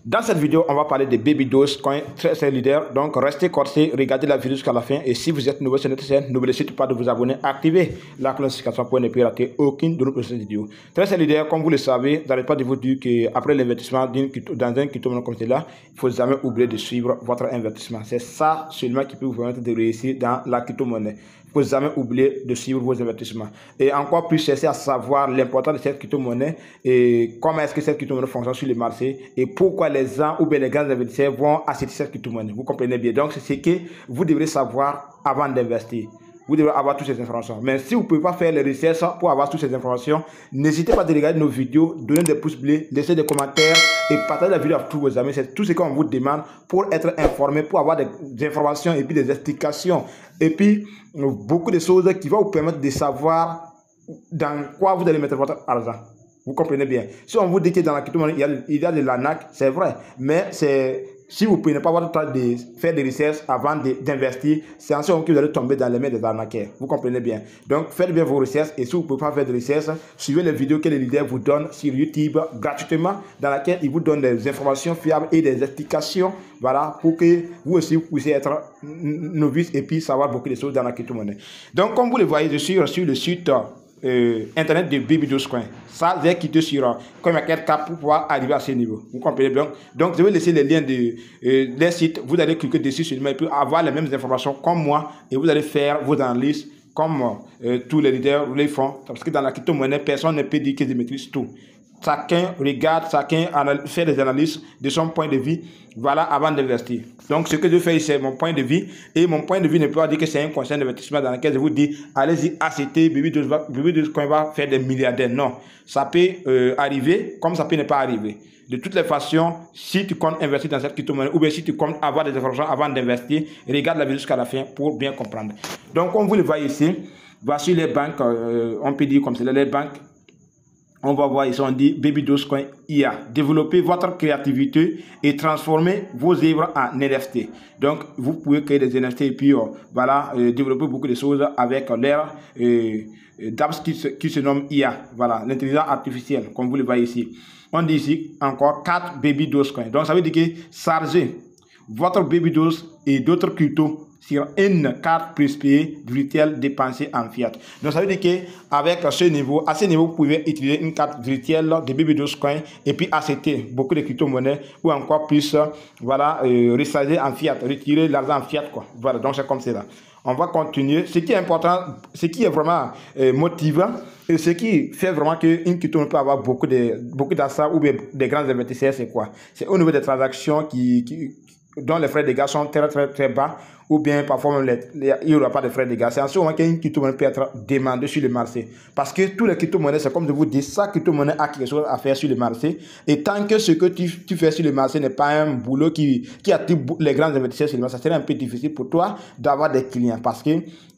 Dans cette vidéo, on va parler de Baby Dogecoin, très leader. Donc, restez corsés, regardez la vidéo jusqu'à la fin. Et si vous êtes nouveau sur notre chaîne, n'oubliez surtout pas de vous abonner, activer la cloche de notification pour ne plus rater aucune de nos prochaines vidéos. Très leader, comme vous le savez, vous n'arrêtez pas de vous dire qu'après l'investissement dans un crypto comme cela, il ne faut jamais oublier de suivre votre investissement. C'est ça seulement qui peut vous permettre de réussir dans la crypto-monnaie. Il ne faut jamais oublier de suivre vos investissements. Et encore plus, chercher à savoir l'importance de cette crypto-monnaie et comment est-ce que cette crypto-monnaie fonctionne sur le marché et pourquoi les gens ou bien les grands investisseurs vont acheter cette crypto-monnaie. Vous comprenez bien. Donc, c'est ce que vous devrez savoir avant d'investir. Vous devrez avoir toutes ces informations. Mais si vous ne pouvez pas faire les recherches pour avoir toutes ces informations, n'hésitez pas à regarder nos vidéos, donner des pouces bleus, laisser des commentaires et partager la vidéo à tous vos amis. C'est tout ce qu'on vous demande pour être informé, pour avoir des informations et puis des explications. Et puis, beaucoup de choses qui vont vous permettre de savoir dans quoi vous allez mettre votre argent. Vous comprenez bien. Si on vous dit que dans la crypto-monnaie, il y a de l'arnaque, c'est vrai. Mais si vous ne prenez pas votre temps de faire des recherches avant d'investir, c'est en ce moment que vous allez tomber dans les mains des arnaqueurs. Vous comprenez bien. Donc, faites bien vos recherches. Et si vous ne pouvez pas faire de recherches, suivez les vidéos que les leaders vous donnent sur YouTube gratuitement, dans laquelle ils vous donnent des informations fiables et des explications, voilà, pour que vous aussi vous puissiez être novice et puis savoir beaucoup de choses dans la crypto-monnaie. Donc, comme vous le voyez, je suis sur le site internet de Baby Dogecoin. Ça, j'ai quitté sur CoinMarketCap pour pouvoir arriver à ce niveau. Vous comprenez bien? Donc, je vais laisser les liens des sites. Vous allez cliquer dessus seulement et puis avoir les mêmes informations comme moi et vous allez faire vos analyses comme tous les leaders les font. Parce que dans la crypto-monnaie, personne ne peut dire que je maîtrise tout. Chacun regarde, chacun fait des analyses de son point de vue, voilà, avant d'investir. Donc, ce que je fais, c'est mon point de vue. Et mon point de vue ne peut pas dire que c'est un conseil d'investissement dans lequel je vous dis, allez-y, achetez, Baby Dogecoin va faire des milliardaires. Non, ça peut arriver, comme ça peut ne pas arriver. De toutes les façons, si tu comptes investir dans cette crypto-monnaie, ou bien si tu comptes avoir des informations avant d'investir, regarde la vidéo jusqu'à la fin pour bien comprendre. Donc, comme vous le voyez ici, voici les banques, on peut dire comme cela, les banques. On va voir ici, on dit Baby Dogecoin IA. Développez votre créativité et transformez vos œuvres en NFT. Donc, vous pouvez créer des NFT et puis, voilà, développer beaucoup de choses avec l'ère d'apps qui se nomme IA. Voilà, l'intelligence artificielle, comme vous le voyez ici. On dit ici encore 4 Baby Dogecoin. Donc, ça veut dire que chargez votre Baby Doge et d'autres cryptos sur une carte préspayée virtuelle dépensée en fiat. Donc ça veut dire qu'avec ce niveau, à ce niveau, vous pouvez utiliser une carte virtuelle de Baby Dogecoin et puis acheter beaucoup de crypto-monnaies ou encore plus, voilà, recharger en fiat, retirer l'argent en fiat, quoi. Voilà, donc c'est comme cela. On va continuer. Ce qui est important, ce qui est vraiment motivant, et ce qui fait vraiment qu'une crypto peut avoir beaucoup d'achats ou bien des grands investisseurs, c'est quoi? C'est au niveau des transactions dont les frais de gaz sont très bas, ou bien parfois même il n'y aura pas de frais de gaz. C'est en ce moment qu'une crypto-monnaie peut être demandée sur le marché. Parce que tous les crypto-monnaies, c'est comme je vous dis, chaque crypto-monnaie a quelque chose à faire sur le marché. Et tant que ce que tu fais sur le marché n'est pas un boulot qui attire les grands investisseurs sur le marché, ça serait un peu difficile pour toi d'avoir des clients. Parce que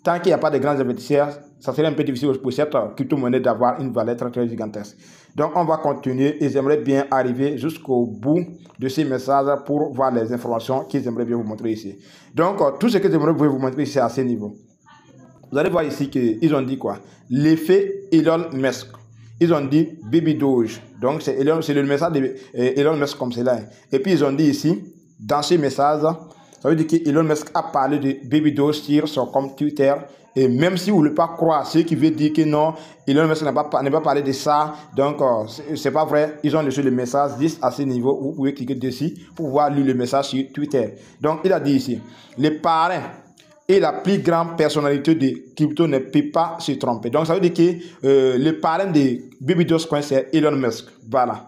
tant qu'il n'y a pas de grands investisseurs, ça serait un peu difficile pour cette crypto-monnaie d'avoir une valeur très gigantesque. Donc, on va continuer et j'aimerais bien arriver jusqu'au bout de ces messages pour voir les informations que j'aimerais bien vous montrer ici. Donc, tout ce que j'aimerais vous montrer ici à ce niveau. Vous allez voir ici qu'ils ont dit quoi? L'effet Elon Musk. Ils ont dit Baby Doge. Donc, c'est le message d'Elon Musk comme cela. Et puis, ils ont dit ici, dans ce message, ça veut dire qu'Elon Musk a parlé de Baby Doge sur son compte Twitter. Et même si vous ne voulez pas croire, ce qui veut dire que non, Elon Musk n'a pas parlé de ça, donc c'est pas vrai. Ils ont reçu le message juste à ce niveau. Vous pouvez cliquer dessus pour voir lire le message sur Twitter. Donc il a dit ici, le parrain et la plus grande personnalité de crypto ne peut pas se tromper. Donc ça veut dire que le parrain de Baby Dogecoin c'est Elon Musk. Voilà.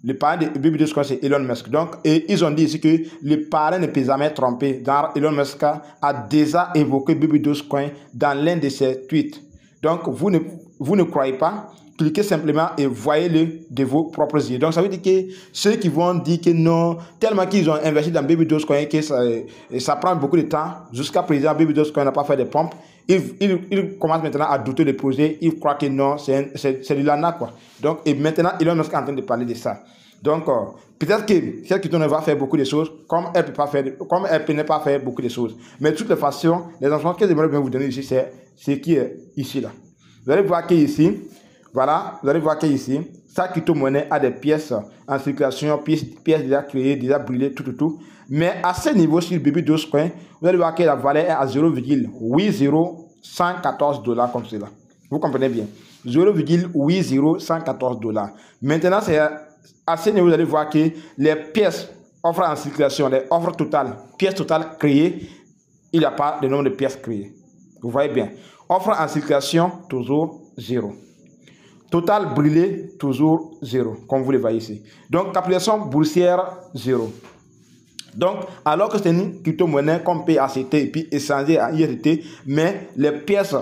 Le parrain de Baby Dogecoin, c'est Elon Musk. Donc, et ils ont dit ici que le parrain ne peut jamais tromper. Elon Musk a déjà évoqué Baby Dogecoin dans l'un de ses tweets. Donc, vous ne croyez pas, cliquez simplement et voyez-le de vos propres yeux. Donc, ça veut dire que ceux qui vont dire que non, tellement qu'ils ont investi dans Baby Dogecoin que ça prend beaucoup de temps. Jusqu'à présent, Baby Dogecoin n'a pas fait de pompes. Il commence maintenant à douter du projet. Il croit que non, c'est de l'arnaque, quoi. Donc, et maintenant, Elon Musk est en train de parler de ça. Donc, peut-être que cette crypto va faire beaucoup de choses, comme elle peut ne pas faire beaucoup de choses. Mais de toutes les façons, les informations que j'aimerais bien vous donner ici, c'est ce qui est ici, là. Vous allez voir qu'ici, voilà, vous allez voir qu'ici, Chaque crypto-monnaie a des pièces en circulation, pièces déjà créées, déjà brûlées, tout. Mais à ce niveau, sur Baby Dogecoin, vous allez voir que la valeur est à 0,80114 $, comme cela. Vous comprenez bien. 0,80114 $. Maintenant, c'est à ce niveau, vous allez voir que les pièces offres en circulation, les offres totales, pièces totales créées, il n'y a pas de nombre de pièces créées. Vous voyez bien. Offre en circulation, toujours 0. Total brûlé, toujours 0, comme vous le voyez ici. Donc, capitalisation boursière, 0. Donc, alors que c'est une crypto-monnaie qu'on peut acheter et puis échanger à IRT, mais les pièces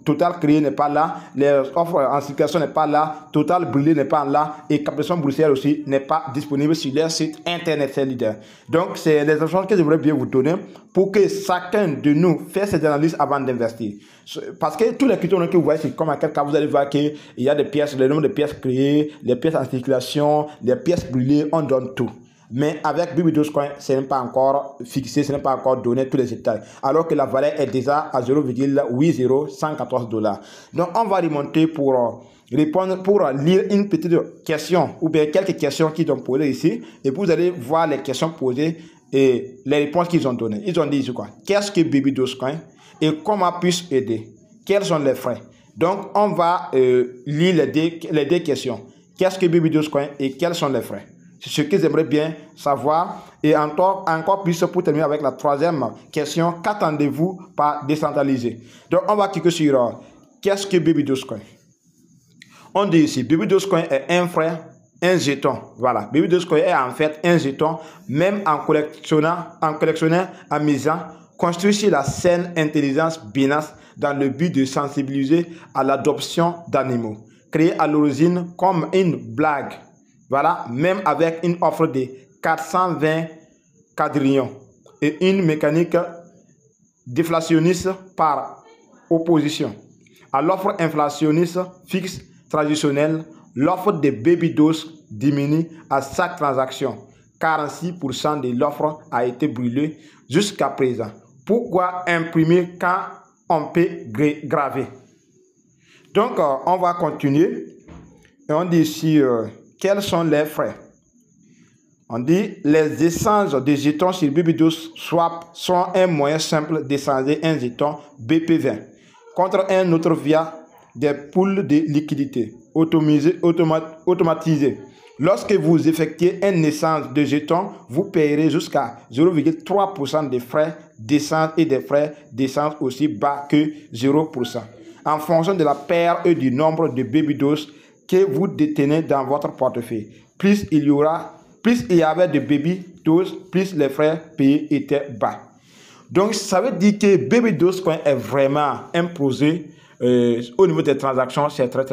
totales créées n'est pas là, les offres en circulation n'est pas là, total brûlé n'est pas là, et capitalisation boursière aussi n'est pas disponible sur leur site internet, c'est leader. Donc, c'est les informations que j'aimerais bien vous donner pour que chacun de nous fasse ses analyses avant d'investir. Parce que tous les crypto-monnaies que vous voyez, c'est comme à quel cas vous allez voir qu'il y a des pièces, le nombre de pièces créées, les pièces en circulation, les pièces brûlées, on donne tout. Mais avec Baby Dogecoin, ce n'est pas encore fixé, ce n'est pas encore donné tous les détails. Alors que la valeur est déjà à 0,80114 $. Donc, on va remonter pour répondre, pour lire une petite question ou bien quelques questions qu'ils ont posées ici. Et vous allez voir les questions posées et les réponses qu'ils ont données. Ils ont dit quoi? Qu'est-ce que Baby Dogecoin et comment puis-je aider? Quels sont les frais? Donc, on va lire les deux questions. Qu'est-ce que Baby Dogecoin et quels sont les frais? C'est ce que j'aimerais bien savoir. Et encore plus pour terminer avec la troisième question, qu'attendez-vous par décentraliser? Donc, on va cliquer sur qu'est-ce que Baby Dogecoin? On dit ici, Baby Dogecoin est un frais, un jeton. Voilà, Baby Dogecoin est en fait un jeton, même en collectionnant, amusant, construit sur la scène intelligence Binance dans le but de sensibiliser à l'adoption d'animaux. Créé à l'origine comme une blague. Voilà, même avec une offre de 420 quadrillions et une mécanique déflationniste par opposition à l'offre inflationniste fixe traditionnelle, l'offre de Baby Doge diminue à chaque transaction. 46% de l'offre a été brûlée jusqu'à présent. Pourquoi imprimer quand on peut graver? Donc, on va continuer. Et on dit ici... quels sont les frais? On dit les échanges de jetons sur Baby Doge Swap sont un moyen simple d'échanger un jeton BP20 contre un autre via des pools de liquidité automatisés. Lorsque vous effectuez un échange de jetons, vous payerez jusqu'à 0,3% de frais d'échange et des frais d'échange aussi bas que 0%. En fonction de la paire et du nombre de Baby Doge que vous détenez dans votre portefeuille. Plus il y avait de Baby Doge, plus les frais payés étaient bas. Donc, ça veut dire que Baby Dogecoin est vraiment imposé au niveau des transactions, c'est très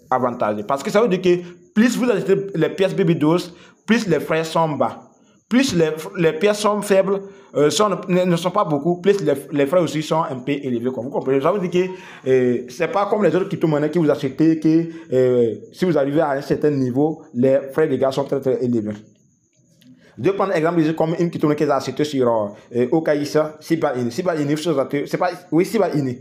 avantageux. Parce que ça veut dire que plus vous achetez les pièces Baby Doge, plus les frais sont bas. Plus les pièces sont faibles, ne sont pas beaucoup, plus les frais aussi sont un peu élevés. Vous comprenez? Ça veut dire que ce n'est pas comme les autres crypto-monnaies que vous achetez, que si vous arrivez à un certain niveau, les frais de gaz sont très élevés. Je vais prendre l'exemple ici comme une crypto-monnaie que j'ai achetée sur Okaïsa, Shiba Inu. Shiba Inu, Shiba Inu.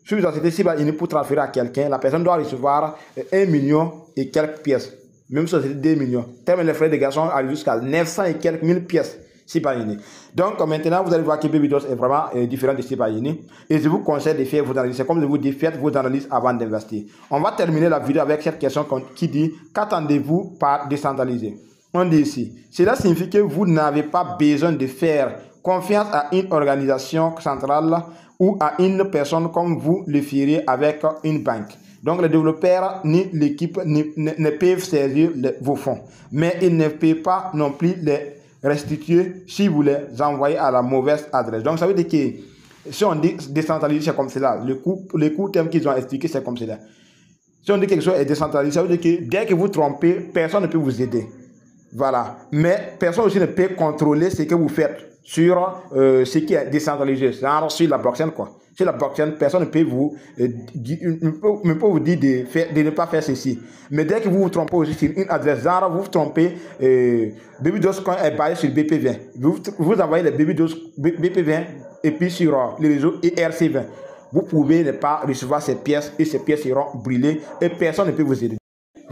Si vous achetez Shiba Inu pour transférer à quelqu'un, la personne doit recevoir 1 million et quelques pièces. Même si c'est 2 millions. Tellement les frais de gaz arrivent jusqu'à 900 et quelques mille pièces Shiba Inu. Donc maintenant, vous allez voir que Baby Doge est vraiment différent de Shiba Inu. Et je vous conseille de faire vos analyses. C'est comme je vous dis, faites vos analyses avant d'investir. On va terminer la vidéo avec cette question qui dit qu'attendez-vous par décentraliser? On dit ici, cela signifie que vous n'avez pas besoin de faire confiance à une organisation centrale ou à une personne comme vous le feriez avec une banque. Donc, les développeurs ni l'équipe ne peuvent saisir vos fonds. Mais ils ne peuvent pas non plus les restituer si vous les envoyez à la mauvaise adresse. Donc, ça veut dire que si on dit décentralisé, c'est comme cela. Le coût terme qu'ils ont expliqué, c'est comme cela. Si on dit quelque chose est décentralisé, ça veut dire que dès que vous trompez, personne ne peut vous aider. Voilà. Mais personne aussi ne peut contrôler ce que vous faites sur ce qui est décentralisé. C'est sur la blockchain, quoi. Sur la blockchain, personne ne peut vous dire de ne pas faire ceci. Mais dès que vous vous trompez aussi sur une adresse, genre vous vous trompez, Baby Dogecoin est basé sur BP20. Vous envoyez les Baby Doge BP20 et puis sur le réseau ERC20. Vous pouvez ne pas recevoir ces pièces et ces pièces seront brûlées et personne ne peut vous aider.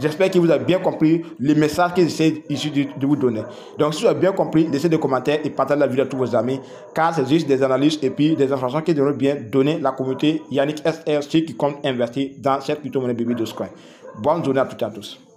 J'espère que vous avez bien compris le message que j'essaie ici de vous donner. Donc, si vous avez bien compris, laissez des commentaires et partagez la vidéo à tous vos amis, car c'est juste des analyses et puis des informations qui devraient bien donner la communauté Yannick SRC qui compte investir dans cette crypto-monnaie BB Dogecoin. Bonne journée à toutes et à tous.